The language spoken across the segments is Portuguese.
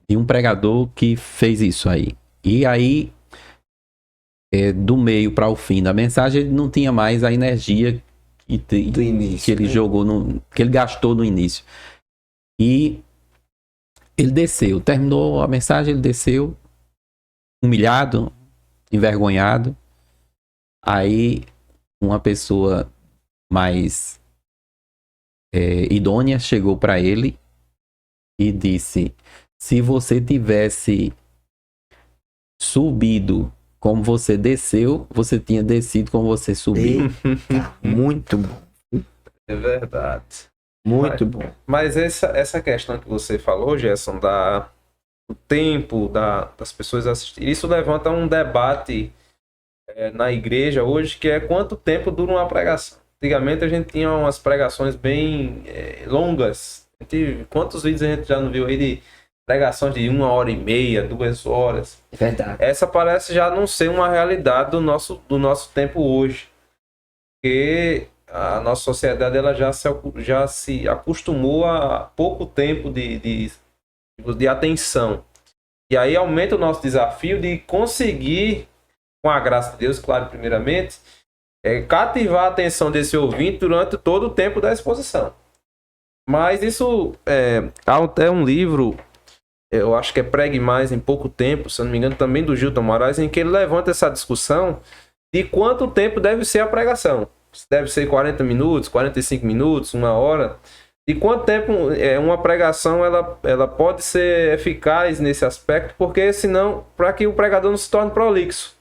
e um pregador que fez isso aí. E aí, do meio para o fim da mensagem, ele não tinha mais a energia Do início, que ele né? jogou, que ele gastou no início. E ele desceu, terminou a mensagem, ele desceu, humilhado, envergonhado. Aí, uma pessoa mais idônea chegou para ele e disse: se você tivesse subido como você desceu, você tinha descido como você subiu. Eita, muito bom. É verdade. Muito bom. Mas essa questão que você falou, Gerson, do tempo das pessoas assistirem, isso levanta um debate na igreja hoje, que é quanto tempo dura uma pregação. Antigamente a gente tinha umas pregações bem longas. Quantos vídeos a gente já não viu aí de pregações de 1h30, 2 horas? É verdade. Essa parece já não ser uma realidade do nosso tempo hoje. Porque a nossa sociedade ela já se acostumou a pouco tempo de atenção. E aí aumenta o nosso desafio de conseguir, com a graça de Deus, claro, primeiramente, cativar a atenção desse ouvinte durante todo o tempo da exposição. Mas isso há até um livro, eu acho que é Pregue Mais em Pouco Tempo, se eu não me engano, também do Gilton Moraes, em que ele levanta essa discussão de quanto tempo deve ser a pregação. Se deve ser 40 minutos, 45 minutos, 1 hora. De quanto tempo uma pregação ela pode ser eficaz nesse aspecto, porque senão, para que o pregador não se torne prolixo.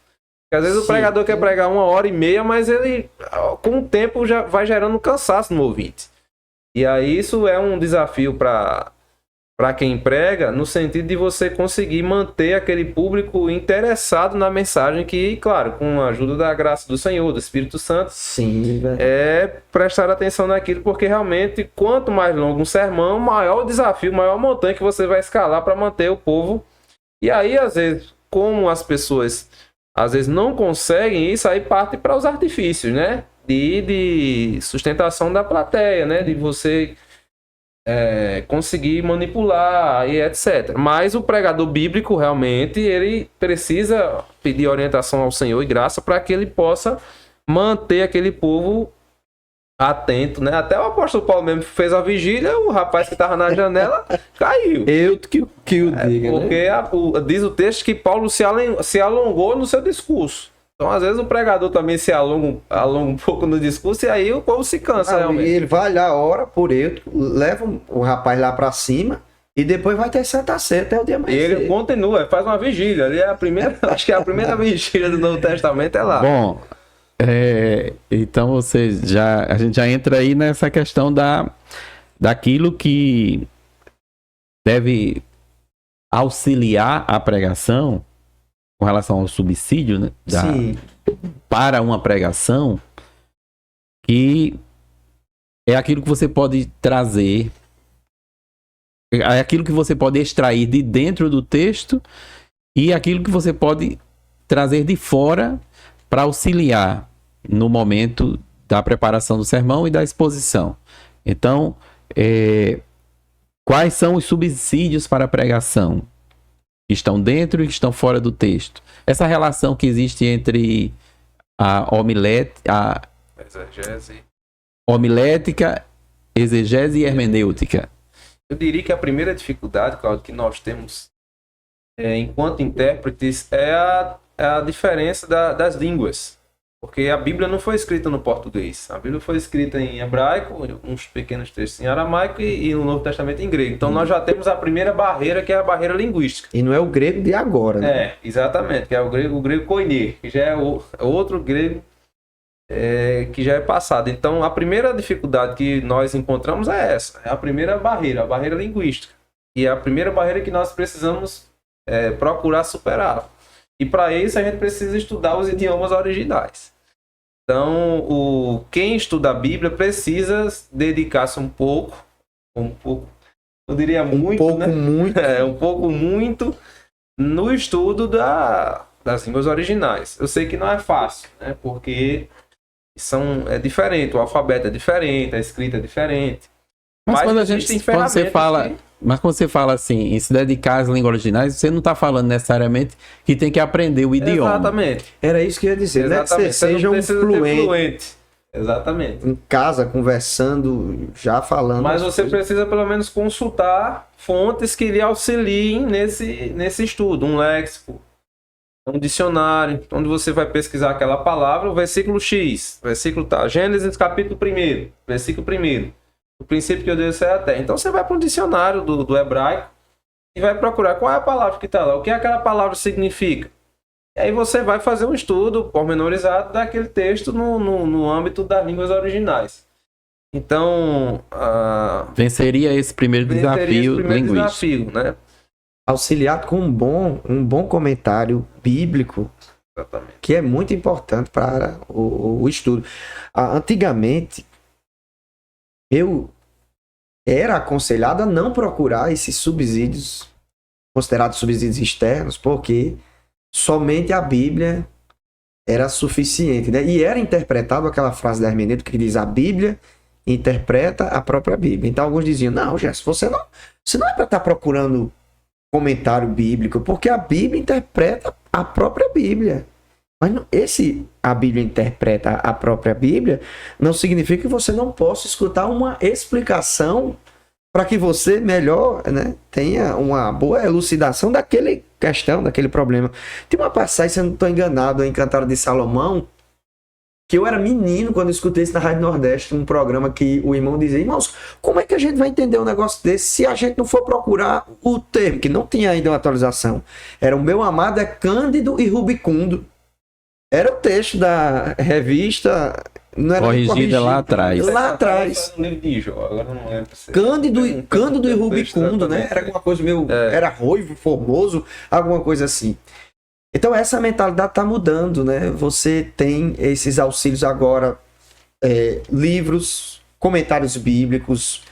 Porque às vezes o pregador quer pregar 1h30, mas ele, com o tempo, já vai gerando cansaço no ouvinte. E aí isso é um desafio para quem prega, no sentido de você conseguir manter aquele público interessado na mensagem que, claro, com a ajuda da graça do Senhor, do Espírito Santo, Sim, prestar atenção naquilo, porque realmente, quanto mais longo um sermão, maior o desafio, maior a montanha que você vai escalar para manter o povo. E aí, às vezes, como as pessoas às vezes não conseguem isso, aí parte para os artifícios, né? De sustentação da plateia, né? De você conseguir manipular e etc. Mas o pregador bíblico, realmente, ele precisa pedir orientação ao Senhor e graça para que ele possa manter aquele povo atento, né? Até o apóstolo Paulo mesmo fez a vigília, o rapaz que estava na janela caiu. Eu que o diga, porque né? diz o texto que Paulo se alongou no seu discurso. Então, às vezes, o pregador também se alonga um pouco no discurso e aí o povo se cansa, realmente. Ele vai lá, ora por ele, leva o rapaz lá pra cima e depois vai ter Santa Ceia até o dia mais E ele continua, faz uma vigília. Ali é a primeira, acho que é a primeira vigília do Novo Testamento, é lá. Bom, então a gente já entra aí nessa questão daquilo que deve auxiliar a pregação com relação ao subsídio, né, Sim. para uma pregação, que é aquilo que você pode trazer, é aquilo que você pode extrair de dentro do texto e aquilo que você pode trazer de fora para auxiliar no momento da preparação do sermão e da exposição. Então, quais são os subsídios para a pregação? Que estão dentro e que estão fora do texto. Essa relação que existe entre a homilética, exegese e hermenêutica. Eu diria que a primeira dificuldade, Claudio, que nós temos enquanto intérpretes é a diferença das línguas. Porque a Bíblia não foi escrita no português. A Bíblia foi escrita em hebraico, uns pequenos textos em aramaico e no Novo Testamento em grego. Então nós já temos a primeira barreira, que é a barreira linguística. E não é o grego de agora, né? Exatamente, que é o grego koiné, que já é outro grego que já é passado. Então a primeira dificuldade que nós encontramos é essa. É a primeira barreira, a barreira linguística. E é a primeira barreira que nós precisamos procurar superar. E para isso a gente precisa estudar os idiomas originais. Então, quem estuda a Bíblia precisa dedicar-se um pouco, eu diria muito, um pouco muito no estudo das línguas originais. Eu sei que não é fácil, né? Porque é diferente, o alfabeto é diferente, a escrita é diferente. Mas quando você fala Mas quando você fala assim, em se dedicar às línguas originais, você não está falando necessariamente que tem que aprender o idioma. Exatamente. Era isso que eu ia dizer, né? Que você Exatamente. seja não um precisa ter fluente Exatamente. em casa, conversando, já falando. Mas as você coisas. precisa pelo menos consultar fontes que lhe auxiliem nesse estudo. Um léxico, um dicionário, onde você vai pesquisar aquela palavra, o versículo X, versículo tal. Gênesis capítulo 1, versículo 1. O princípio que eu dei é a terra. Então você vai para um dicionário do hebraico e vai procurar qual é a palavra que está lá, o que aquela palavra significa. E aí você vai fazer um estudo pormenorizado daquele texto no âmbito das línguas originais. Então, Venceria esse primeiro desafio linguístico. desafio, né? Auxiliado com um bom comentário bíblico, Exatamente. que é muito importante para o estudo. Antigamente, eu era aconselhado a não procurar esses subsídios, considerados subsídios externos, porque somente a Bíblia era suficiente, né? E era interpretado aquela frase da hermenêutica que diz: a Bíblia interpreta a própria Bíblia. Então alguns diziam: não, Gerson, você não é para estar procurando comentário bíblico, porque a Bíblia interpreta a própria Bíblia. Mas a Bíblia interpreta a própria Bíblia não significa que você não possa escutar uma explicação para que você melhor, né, tenha uma boa elucidação daquele questão, daquele problema. Tem uma passagem, se eu não estou enganado, em Cantares de Salomão, que eu era menino quando eu escutei isso na Rádio Nordeste, um programa que o irmão dizia: irmãos, como é que a gente vai entender um negócio desse se a gente não for procurar o termo, que não tinha ainda uma atualização. Era: o meu amado é cândido e rubicundo. Era o texto da revista... Não era Corrigida lá atrás. Lá atrás. Cândido e rubicundo, né? Era alguma coisa meio... Era ruivo, formoso, alguma coisa assim. Então essa mentalidade está mudando, né? Você tem esses auxílios agora, livros, comentários bíblicos.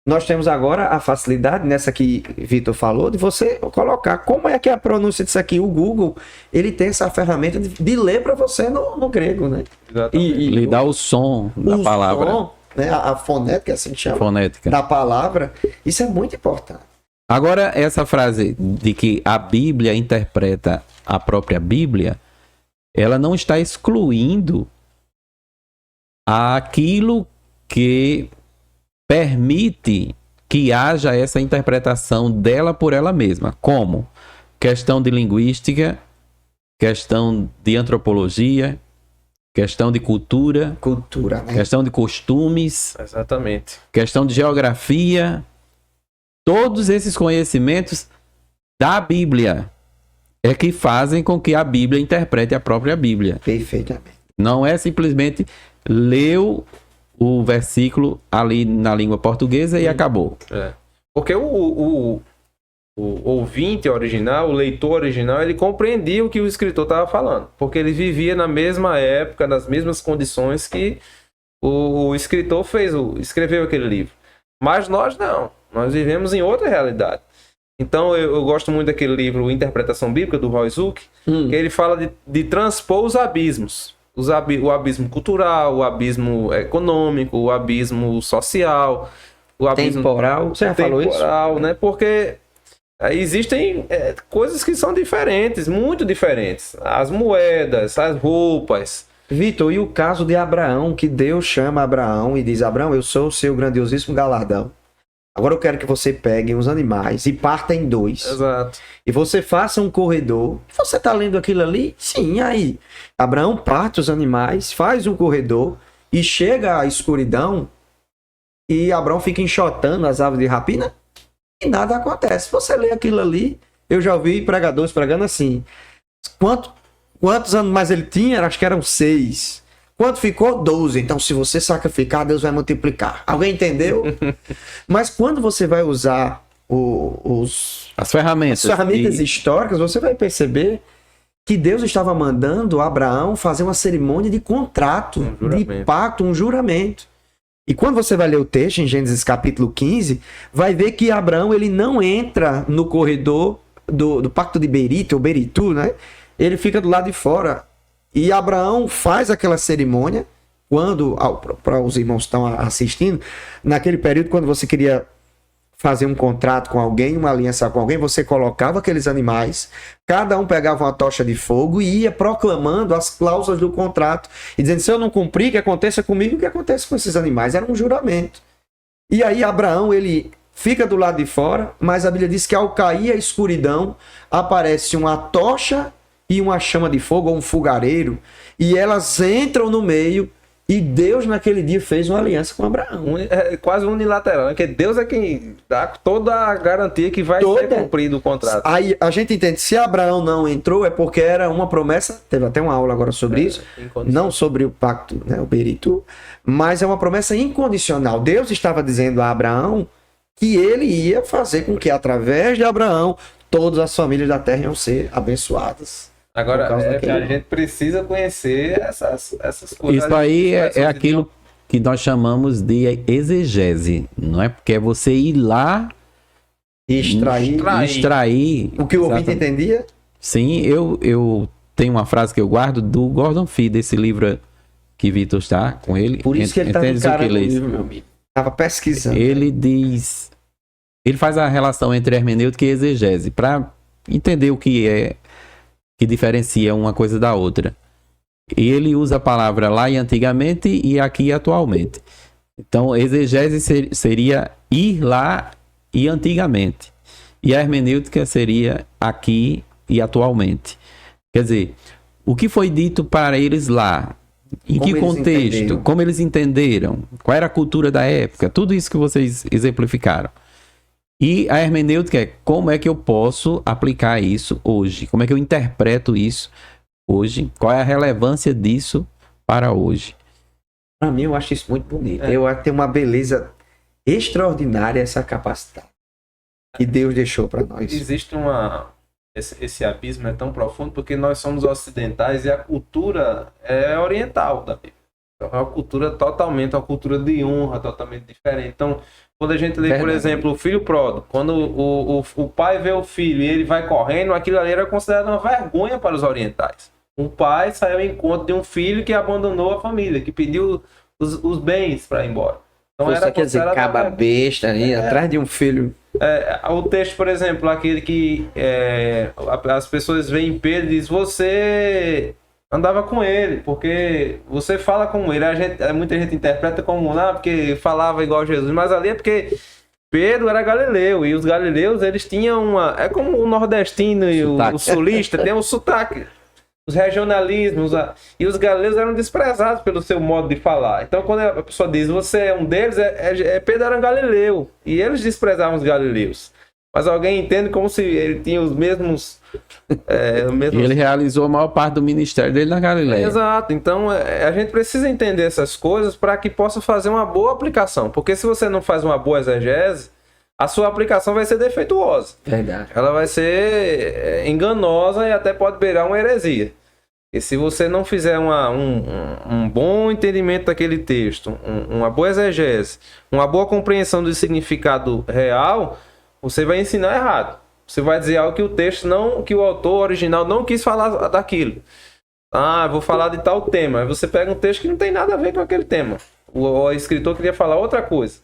Nós temos agora a facilidade, nessa que Vitor falou, de você colocar como é que é a pronúncia disso aqui. O Google, ele tem essa ferramenta de ler para você no grego, né? E lhe dá o som da palavra. Som, né? A fonética, assim chama. Fonética. Da palavra. Isso é muito importante. Agora, essa frase de que a Bíblia interpreta a própria Bíblia, ela não está excluindo aquilo que permite que haja essa interpretação dela por ela mesma. Como? Questão de linguística, questão de antropologia, questão de cultura, né? Questão de costumes, exatamente. Questão de geografia. Todos esses conhecimentos da Bíblia é que fazem com que a Bíblia interprete a própria Bíblia. Perfeitamente. Não é simplesmente leu o versículo ali na língua portuguesa e acabou. Porque o ouvinte original, o leitor original, ele compreendia o que o escritor estava falando. Porque ele vivia na mesma época, nas mesmas condições que o escritor escreveu aquele livro. Mas nós não. Nós vivemos em outra realidade. Então eu gosto muito daquele livro Interpretação Bíblica, do Roy Zuck, que ele fala de transpor os abismos. O abismo cultural, o abismo econômico, o abismo social, o abismo temporal. Você já falou isso? Né? Porque existem coisas que são diferentes, muito diferentes. As moedas, as roupas. Vitor, e o caso de Abraão, que Deus chama Abraão e diz: Abraão, eu sou o seu grandiosíssimo galardão. Agora eu quero que você pegue os animais e parta em 2. Exato. E você faça um corredor. Você está lendo aquilo ali? Sim, aí. Abraão parte os animais, faz um corredor e chega à escuridão e Abraão fica enxotando as aves de rapina e nada acontece. Você lê aquilo ali, eu já ouvi pregadores pregando assim: quantos animais ele tinha? Acho que eram 6. Quanto ficou? 12. Então, se você sacrificar, Deus vai multiplicar. Alguém entendeu? Mas quando você vai usar as ferramentas históricas, você vai perceber que Deus estava mandando Abraão fazer uma cerimônia de contrato, de pacto, um juramento. E quando você vai ler o texto, em Gênesis capítulo 15, vai ver que Abraão ele não entra no corredor do pacto de Berito, ou Beritu, né? Ele fica do lado de fora. E Abraão faz aquela cerimônia, para os irmãos que estão assistindo, naquele período, quando você queria fazer um contrato com alguém, uma aliança com alguém, você colocava aqueles animais, cada um pegava uma tocha de fogo e ia proclamando as cláusulas do contrato e dizendo, se eu não cumprir, que aconteça comigo, o que acontece com esses animais? Era um juramento. E aí Abraão, ele fica do lado de fora, mas a Bíblia diz que ao cair a escuridão, aparece uma tocha e uma chama de fogo, ou um fogareiro, e elas entram no meio, e Deus naquele dia fez uma aliança com Abraão. É quase unilateral, né? Porque Deus é quem dá toda a garantia que vai ser cumprido o contrato. Aí a gente entende, se Abraão não entrou, é porque era uma promessa, teve até uma aula agora sobre isso, não sobre o pacto, né, o Beritu, mas é uma promessa incondicional. Deus estava dizendo a Abraão que ele ia fazer com que, através de Abraão, todas as famílias da terra iam ser abençoadas. Agora, a gente precisa conhecer essas coisas. Isso aí é aquilo que nós chamamos de exegese, não é? Porque é você ir lá e extrair o que o ouvinte entendia? Sim, eu tenho uma frase que eu guardo do Gordon Fee, desse livro que Vitor está com ele. Por isso que ele estava encarando o livro, meu amigo. Estava pesquisando. Ele diz... Ele faz a relação entre hermenêutica e exegese, para entender o que é que diferencia uma coisa da outra. E ele usa a palavra lá e antigamente e aqui e atualmente. Então, exegese seria ir lá e antigamente. E a hermenêutica seria aqui e atualmente. Quer dizer, o que foi dito para eles lá? Em que contexto? Como eles entenderam? Qual era a cultura da época? Tudo isso que vocês exemplificaram. E a hermenêutica é como é que eu posso aplicar isso hoje? Como é que eu interpreto isso hoje? Qual é a relevância disso para hoje? Para mim, eu acho isso muito bonito. Eu acho que tem uma beleza extraordinária essa capacidade que Deus deixou para nós. Existe esse abismo é tão profundo porque nós somos ocidentais e a cultura é oriental da Bíblia. Então, é uma cultura totalmente, uma cultura de honra totalmente diferente. Então, quando a gente lê, por exemplo, o filho pródigo, quando o pai vê o filho e ele vai correndo, aquilo ali era considerado uma vergonha para os orientais. Um pai saiu ao encontro de um filho que abandonou a família, que pediu os bens para ir embora. Então era quer dizer, caba besta ali, atrás de um filho. O texto, por exemplo, aquele que as pessoas veem Pedro e dizem, você andava com ele, porque você fala com ele. Muita gente interpreta como, porque falava igual Jesus, mas ali é porque Pedro era galileu, e os galileus, eles tinham é como o nordestino e o sulista, tem um sotaque, os regionalismos, e os galileus eram desprezados pelo seu modo de falar. Então, quando a pessoa diz, você é um deles, Pedro era um galileu, e eles desprezavam os galileus. Mas alguém entende como se ele tinha os mesmos... E ele realizou a maior parte do ministério dele na Galileia. Exato. Então, a gente precisa entender essas coisas para que possa fazer uma boa aplicação. Porque se você não faz uma boa exegese, a sua aplicação vai ser defeituosa. Verdade. Ela vai ser enganosa e até pode beirar uma heresia. E se você não fizer um bom entendimento daquele texto, uma boa exegese, uma boa compreensão do significado real, você vai ensinar errado. Você vai dizer algo que o texto que o autor original não quis falar daquilo. Vou falar de tal tema. Aí você pega um texto que não tem nada a ver com aquele tema. O escritor queria falar outra coisa.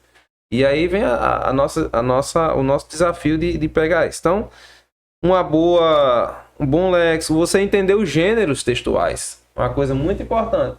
E aí vem o nosso desafio de pegar isso. Então, um bom léxico, você entender os gêneros textuais. Uma coisa muito importante.